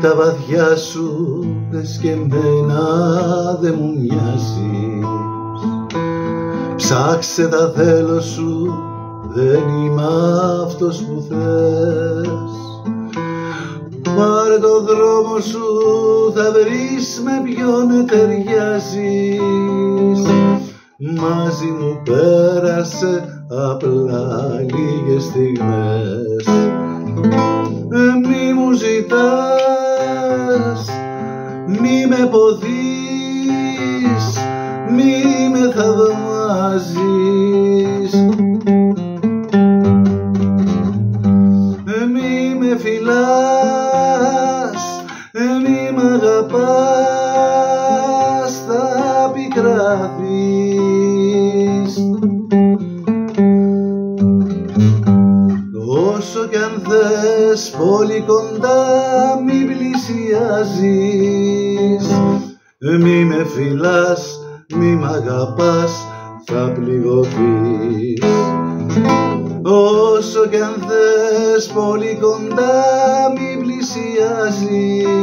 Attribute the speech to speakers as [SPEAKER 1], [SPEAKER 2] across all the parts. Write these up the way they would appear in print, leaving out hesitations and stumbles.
[SPEAKER 1] Τα βαθιά σου δες και εμένα δε μου μοιάζεις. Ψάξε τα θέλω σου, δεν είμαι αυτός που θες. Πάρε το δρόμο σου, θα βρεις με ποιον ταιριάζεις. Μαζί μου πέρασε απλά λίγες στιγμές. Μη μου ζητάς, μη με ποδείς, μη με θαυμάζεις. Μη με φιλάς, μη μ' αγαπάς, θα πικραθείς. Όσο κι αν θες πολύ κοντά μη πλησιάζεις. Μη με φιλάς, μη μ' αγαπάς, θα πληγωθείς. Όσο κι αν θες πολύ κοντά μη πλησιάζεις.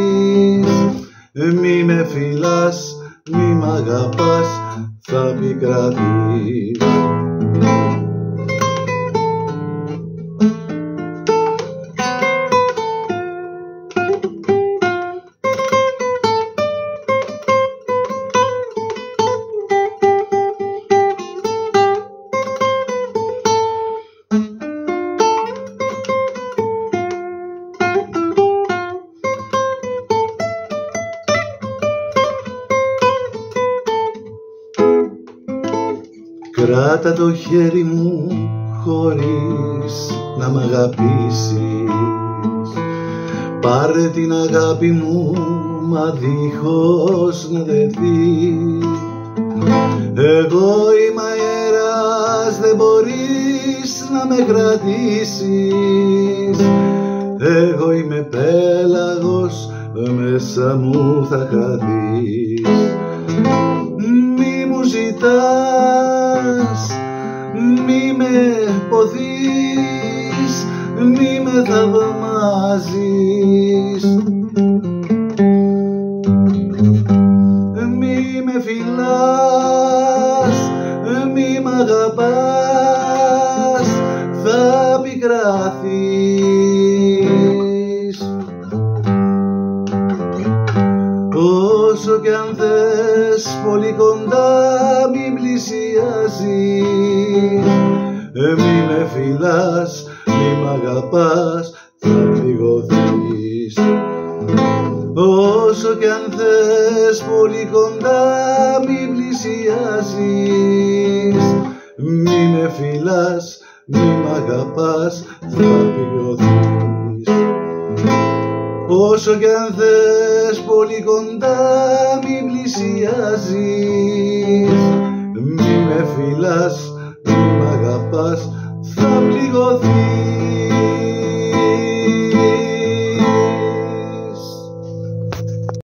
[SPEAKER 1] Μη με φιλάς, μη μ' αγαπάς, θα πικραθείς. Κράτα το χέρι μου χωρίς να μ' αγαπήσεις. Πάρε την αγάπη μου μα δίχως να δεθεί. Εγώ είμαι αέρας, δεν μπορείς να με κρατήσεις. Εγώ είμαι πέλαγος, μέσα μου θα χαθείς. Μη μου ζητάς, μη με ποδείς, μη με θαυμάζεις. Μη με φιλάς, μη μ' αγαπάς, θα πικραθείς. Όσο κι αν θες πολύ κοντά μη πλησιάζεις. Μη με φιλάς, μη μ' αγαπάς, θα πληγωθείς. Όσο κι αν θες πολύ κοντά μη πλησιάζεις. Μη με φιλάς, μη μ' αγαπάς, θα πληγωθείς. Όσο κι αν θες πολύ κοντά μη πλησιάζεις. Μη με φιλάς, μη μ' αγαπάς, θα πληγωθείς.